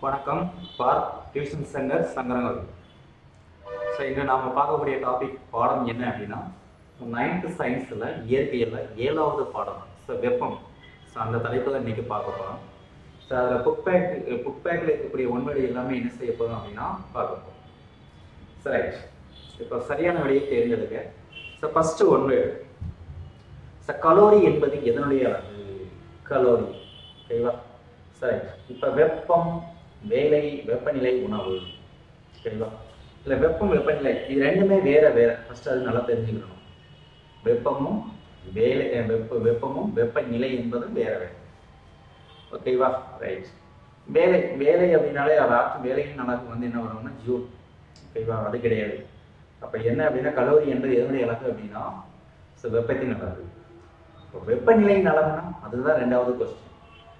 வணக்கம். பார் tuition centre சங்கரங்கள். So இங்கே நாம் பார்க்கக்கூடிய டாபிக் பாடம் என்ன அப்படின்னா 9th சயின்ஸில் இயற்கையில் 7வது பாடம். ஸோ வெப்பம். ஸோ அந்த தலைப்பில் இன்றைக்கி பார்க்க போகிறோம். ஸோ அதில் புக் பேக்கில் இருக்கக்கூடிய ஒன்வேர்டு எல்லாமே என்ன செய்ய போகிறோம் அப்படின்னா பார்க்க போகிறோம். சரி, இப்போ சரியான விடையை தேர்ந்தெடுக்க. So first one word. So calorie என்பது எதனுடைய அளவு? கலோரி. ஓகேவா? சரி, இப்போ வெப்பம், வேலை, வெப்பநிலை, உணவு. ஓகேவா? இல்லை வெப்பம், வெப்பநிலை இது ரெண்டுமே வேற வேற. ஃபர்ஸ்ட் அது நல்லா தெரிஞ்சுக்கணும். வெப்பமும் வேலை வெப்பமும் வெப்பநிலை என்பதும் வேற வேற. ஓகேவா? ரைட். வேலை அப்படின்னாலே அது வேலையின் அளவு வந்து என்ன வரும்னா ஜூல். ஓகேவா? அது கிடையாது. அப்போ என்ன அப்படின்னா கலோரி என்பது எதனுடைய அளவு அப்படின்னா வெப்பத்தின் அளவு. இப்போ வெப்பநிலையின் அளவுனா அதுதான் ரெண்டாவது கொஸ்டின்.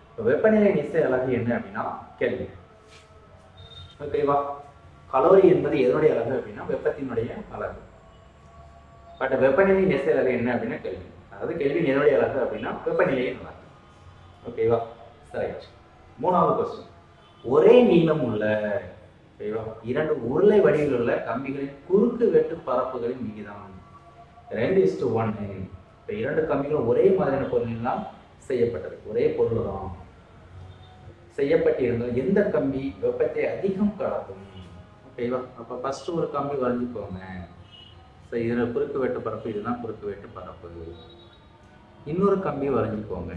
இப்போ வெப்பநிலை நிச்சய அலகு என்ன அப்படின்னா கேள்வி. ஓகேவா? கலோரி என்பது எதனுடைய அலகு அப்படின்னா வெப்பத்தினுடைய அலகு. பட் வெப்பநிலை நிச்சய அலகு என்ன அப்படின்னா கேள்வி. அதாவது கேள்வி எதனுடைய அலகு அப்படின்னா வெப்பநிலையின் அலகு. ஓகேவா? சரி, மூணாவது கொஸ்டின். ஒரே நீளம் உள்ள ஓகேவா இரண்டு உருளை வடிவில் உள்ள கம்பிகளின் குறுக்கு வெட்டு பரப்புகளின் விகிதம் 2:1. இப்போ இரண்டு கம்பிகளும் ஒரே மாதிரியான பொருளினால் செய்யப்பட்டது. ஒரே பொருள் தான் செய்யப்பட்டிருந்தால் எந்த கம்பி வெப்பத்தை அதிகம் கடத்தும்? ஓகேவா? அப்போ ஃபர்ஸ்ட் ஒரு கம்பி வரைஞ்சிக்கோங்க. ஸோ இதில் குறுக்கு வெட்டு பரப்பு, இதுதான் குறுக்கு வெட்டு பரப்பு. இன்னொரு கம்பி வரைஞ்சிக்கோங்க.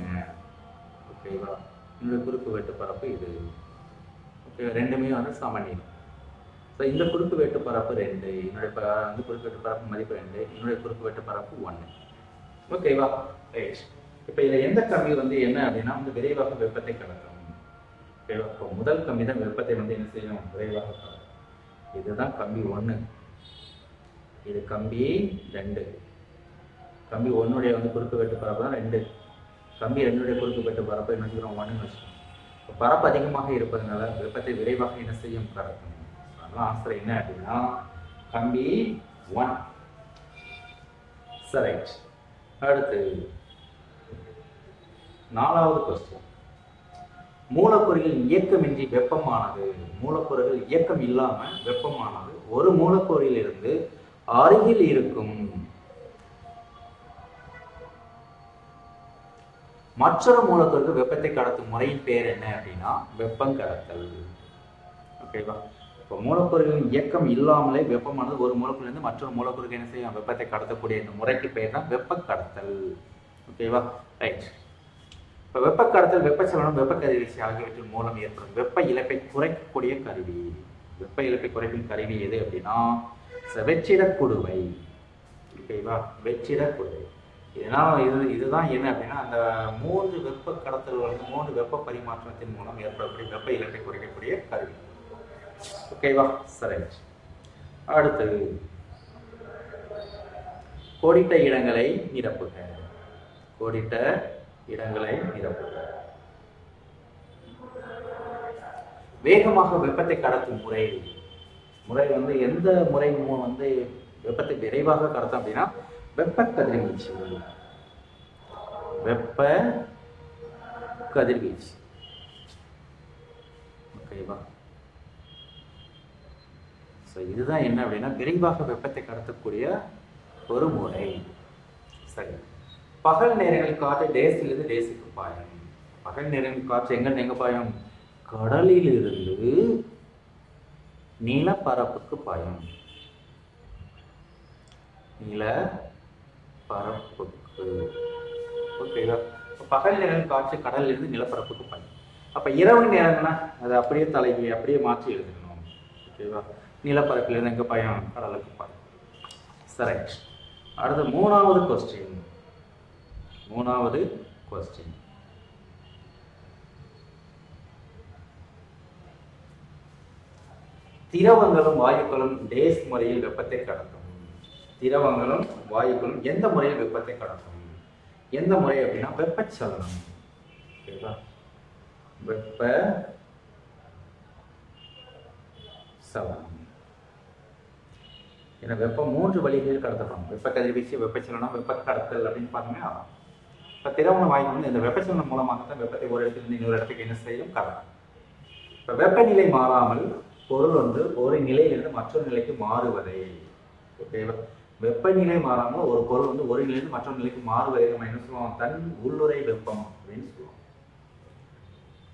ஓகேவா? இன்னொரு குறுக்கு வெட்டு பரப்பு இது. ஓகேவா? ரெண்டுமே வந்து சமநீளம். ஸோ இந்த குறுக்கு வெட்டு பரப்பு 2, என்னுடைய வந்து குறுக்கு வெட்டு பரப்பு மதிப்பு 2, என்னுடைய குறுக்கு வெட்டு பரப்பு 1. ஓகேவா? ரைட். இப்போ இதில் எந்த கம்பி வந்து என்ன அப்படின்னா வந்து விரைவாக வெப்பத்தை கடக்கும்? ஓகேவா? இப்போ முதல் கம்பி தான் வெப்பத்தை வந்து என்ன செய்யும்? விரைவாக கடக்கும். இதுதான் கம்பி 1. இது கம்பி 2. கம்பி 1 வந்து குறுக்கு வெட்டு பரப்பு தான் 2. கம்பி 2 குறுக்கு வெட்டு பரப்பு என்ன செய்யறோம்? 1 வச்சுக்கோம். இப்போ பரப்பு அதிகமாக இருப்பதனால வெப்பத்தை விரைவாக என்ன செய்யும்? கடக்கும். அதனால ஆன்சர் என்ன அப்படின்னா கம்பி 1. சரி, அடுத்து 4வது கொஸ்டின். மூலப்பொருளில் இயக்கமின்றி வெப்பமானது. மூலப்பொருள் இயக்கம் இல்லாம வெப்பமானது ஒரு மூலப்பொருளிலிருந்து அருகில் இருக்கும் மற்றொரு மூலப்பொருளுக்கு வெப்பத்தை கடத்தும் முறையின் பேர் என்ன அப்படின்னா வெப்பம் கடத்தல். ஓகேவா? இப்போ மூலப்பொருளின் இயக்கம் இல்லாமலே வெப்பமானது ஒரு மூலப்பொருளிலிருந்து மற்றொரு மூலப்பொருளுக்கு என்ன செய்யும்? வெப்பத்தை கடத்தக்கூடிய இந்த முறைக்கு பேர் தான் வெப்ப கடத்தல். ஓகேவா? ரைட். இப்போ வெப்ப கடத்தல், வெப்பச்சலனம், வெப்ப கதிர்வீச்சு ஆகியவற்றின் மூலம் ஏற்படும் வெப்ப இழப்பை குறைக்கக்கூடிய கருவி. வெப்ப இழப்பை குறைக்கும் கருவி எது அப்படின்னா வெற்றிடக்குடுவை. ஓகேவா? வெற்றிடக்குடுவை. இதுதான் என்ன அப்படின்னா அந்த 3 வெப்ப கடத்தல்கள், 3 வெப்ப பரிமாற்றத்தின் மூலம் ஏற்படக்கூடிய வெப்ப இழப்பை குறைக்கக்கூடிய கருவி. ஓகேவா? சரி, அடுத்து கோடிட்ட இடங்களை நிரப்புக. கோடிட்ட இடங்களை நிரப்புக. வேகமாக வெப்பத்தை கடத்தும் முறை வந்து எந்த முறை வந்து வெப்பத்தை விரைவாக கடத்தும் அப்படின்னா வெப்ப கதிர்வீச்சு. வெப்ப கதிர்வீச்சு. ஓகேவா? ஸோ இதுதான் என்ன அப்படின்னா விரைவாக வெப்பத்தை கடத்தக்கூடிய ஒரு முறை. சரி, பகல் நேரங்களில் காற்று டேஸிலிருந்து டேஸுக்கு பாயும். பகல் நேரங்களில் காற்று எங்க பாயும்? கடலிலிருந்து நிலப்பரப்புக்கு பாயும். நிலப்பரப்புக்கு. ஓகேவா? பகல் நேரங்களில் காற்று கடலிலிருந்து நிலப்பரப்புக்கு பாயும். அப்ப இரவு நேரம்னா அதை அப்படியே அப்படியே மாற்றி எழுதணும். ஓகேவா? நிலப்பரப்பிலிருந்து எங்க பாயும்? கடலுக்கு பாயும். சரி, அடுத்து 3வது கொஸ்டின். 3வது கொஸ்டின். திரவங்களும் வாயுக்களும் டேஸ் முறையில் வெப்பத்தை கடத்தும். திரவங்களும் வாயுக்களும் எந்த முறையில் வெப்பத்தை கடத்தும்? எந்த முறை அப்படின்னா வெப்பச்சலனம். ஓகேவா? வெப்ப சலனம். ஏன்னா வெப்பம் 3 வழிகளில் கடத்தப்படும். வெப்ப கதிர்வீச்சு, வெப்பச்சலனம், வெப்ப கடத்தல் அப்படின்னு பார்த்தீங்கன்னா இப்போ திரவண வாயு வந்து இந்த வெப்பச்சலனம் மூலமாக தான் வெப்பத்தை ஒரு இடத்திலிருந்து இன்னொரு இடத்துக்கு என்ன செய்யும்? கடத்தும். இப்போ வெப்பநிலை மாறாமல் பொருள் வந்து ஒரு நிலையிலிருந்து மற்றொரு நிலைக்கு மாறுவதை, ஓகேவா? வெப்பநிலை மாறாமல் ஒரு பொருள் வந்து ஒரு நிலையிலிருந்து மற்றொரு நிலைக்கு மாறுவதை நம்ம என்ன சொல்லுவோம்? தன் உள்ளுறை வெப்பம் அப்படின்னு சொல்லுவோம்.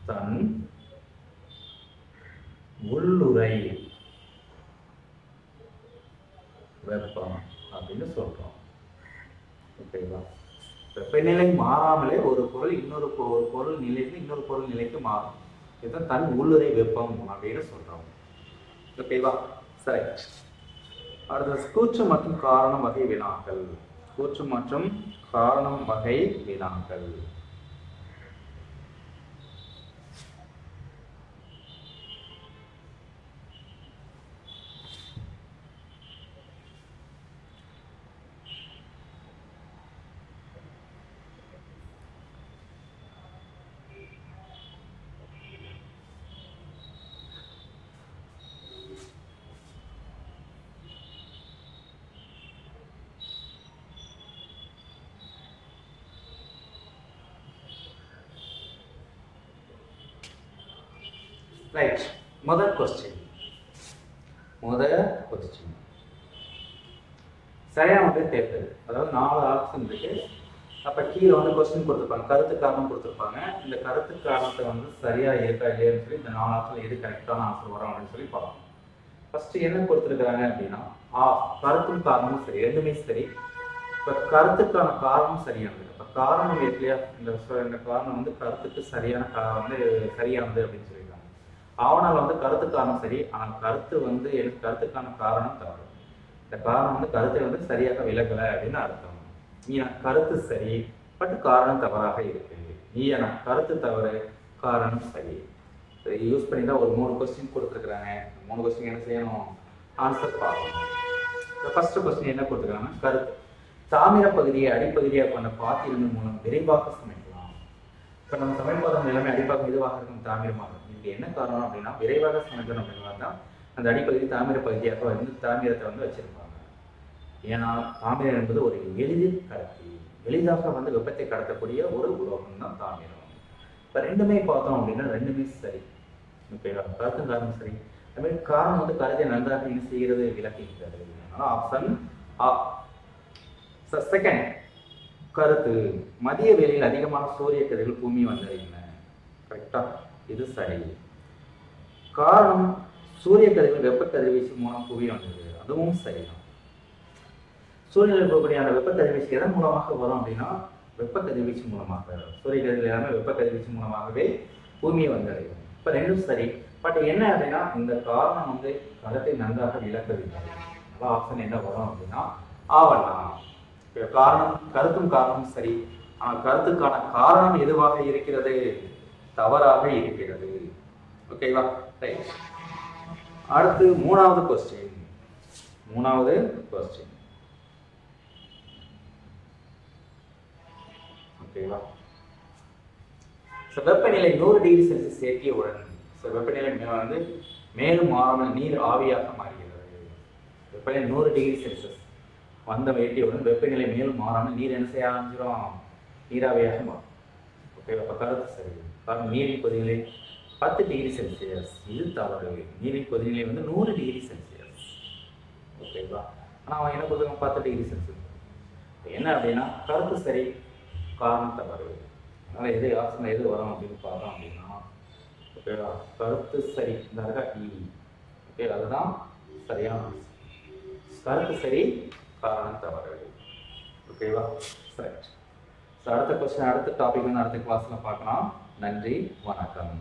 தன் உள்ளுறை வெப்பம் அப்படின்னு சொல்றோம். ஓகேவா? வெப்பநிலை மாறாமலே ஒரு பொருள் இன்னொரு பொருள் நிலைக்கு இன்னொரு பொருள் நிலைக்கு மாறும். இதுதான் தன் உள்ளுறை வெப்பம் அப்படின்னு சொல்றோம். ஓகேவா? சரி. அடுத்தது கூற்று மற்றும் காரணம் வகை வினாக்கள். கூற்று மற்றும் காரணம் வகை வினாக்கள். ரைட். முதல் கொஸ்டின் சரியான வந்து தேர்தல். அதாவது 4 ஆப்ஷன் இருக்கு. அப்ப கீழே வந்து கொஸ்டின் கொடுத்துருப்பாங்க, கருத்து காரணம் கொடுத்துருப்பாங்க. இந்த கருத்து காரணத்தை வந்து சரியா இருக்கா இல்லையான்னு சொல்லி இந்த 4 ஆப்ஷன் எது கரெக்டான ஆன்சர் வரும் அப்படின்னு சொல்லி பார்க்கணும். ஃபர்ஸ்ட் என்ன கொடுத்துருக்காங்க அப்படின்னா கருத்தும் காரணமும் சரி, ரெண்டுமே சரி. இப்ப கருத்துக்கான காரணம் சரியானது. இப்ப காரணம் இருக்கு இல்லையா, இந்த காரணம் வந்து கருத்துக்கு சரியானது அப்படின்னு சொல்லியிருக்காங்க. ஆவணால் வந்து கருத்து காரணம் சரி, ஆனால் கருத்து வந்து எனக்கு கருத்துக்கான காரணம் தவறு. இந்த காரணம் வந்து கருத்தை வந்து சரியாக விளக்கலை அப்படின்னு அர்த்தம். நீ எனக்கு கருத்து சரி பட் காரணம் தவறாக இருக்கு. நீ எனக்கு கருத்து தவறு, காரணம் சரி. யூஸ் பண்ணி தான் ஒரு 3 கொஸ்டின் கொடுத்துருக்குறாங்க. 3 கொஸ்டின் என்ன செய்யணும்? ஆன்சர் பார்க்கணும். ஃபர்ஸ்ட் கொஸ்டின் என்ன கொடுத்துருக்காங்கன்னா, கருத்து தாமிர பகுதியை அடிப்பகுதியாக கொண்ட பாத்திரங்கள் மூலம் விரைவாக சமைக்கலாம். இப்போ நம்ம சமைப்பதம் எல்லாமே அடிப்பாகம் இதுவாக இருக்கும், தாமிரமாக இருக்கும். இதுக்கு என்ன காரணம் அப்படின்னா, விரைவாக சமைக்கணும் அப்படின்னா தான் அந்த அடிப்பகுதி தாமிர பகுதியாக வந்து தாமிரத்தை வந்து வச்சிருப்பாங்க. ஏன்னா தாமிரம் என்பது ஒரு எளிதில் கடத்தி, எளிதாக வந்து வெப்பத்தை கடத்தக்கூடிய ஒரு உலோகம் தான் தாமிரம். இப்போ ரெண்டுமே பார்த்தோம் அப்படின்னா ரெண்டுமே சரி. ஓகேவா? கருத்தும் காரணம் சரி. அதுமாதிரி காரணம் வந்து கருத்தை நன்றாக என்ன செய்கிறது? விளக்குகிறது. அதனால ஆப்ஷன் ஆ. செகண்ட், கருத்து மதிய வேளையில் அதிகமான சூரிய கதிர்கள் பூமி வந்தடைகின்றன. கரெக்டா? இது சரி. காரணம் சூரிய கதிர்கள் வெப்ப கதிர்வீச்சு மூலம் புவி வந்தது. அதுவும் சரிதான். சூரியனில் இருக்கக்கூடிய அந்த வெப்ப கதிர்வீச்சு எதன் மூலமாக வரும் அப்படின்னா, வெப்ப கதிர்வீச்சு மூலமாக. சூரிய கதிர்கள் எல்லாமே வெப்ப கதிர்வீச்சு மூலமாகவே பூமியை வந்தடையும். இப்ப ரெண்டும் சரி. பட் என்ன அப்படின்னா, இந்த காரணம் வந்து கருத்தை நன்றாக விளக்கவில்லை. ஆப்ஷன் என்ன வரும் அப்படின்னா ஆவணம். காரணம் கருத்தும் காரணமும் சரி, ஆனால் கருத்துக்கான காரணம் எதுவாக இருக்கிறது? தவறாக இருக்கிறது. ஓகேவா? ரைட். அடுத்து மூணாவது கொஸ்டின். ஓகேவா? வெப்பநிலை 100 டிகிரி செல்சியஸ் ஏற்றியவுடன் வெப்பநிலை வந்து மேலும் மாறாமல் நீர் ஆவியாக மாறுகிறது. வெப்பநிலை 100 டிகிரி செல்சியஸ் வந்த ஏற்றியவுடன் வெப்பநிலை மேலும் மாறாமல் நீர் என்ன செய்ய ஆரம்பிச்சிடும்? நீராவியாக மாறும். ஓகேவா? அப்போ கருத்து சரி. காரணம் நீரின் கொதிநிலை 10 டிகிரி செல்சியஸ். இது தவறு. நீரின் கொதிநிலை வந்து 100 டிகிரி செல்சியஸ். ஓகேவா? ஆனால் அவன் என்ன கொடுத்துருக்கான்? 10 டிகிரி செல்சியஸ். என்ன அப்படின்னா கருத்து சரி, காரணம் தவறு. அதனால எது ஆப்ஷன் எது வரும் அப்படின்னு பார்த்தோம் அப்படின்னா, ஓகேவா? கருத்து சரி. இந்த ஓகே, அதுதான் சரியான கருத்து சரி, காரணம் தவறு. ஓகேவா? சரி. அடுத்த கொஸ்டின், அடுத்த டாபிக் வந்து அடுத்த கிளாஸ்ல பார்க்கலாம். நன்றி, வணக்கம்.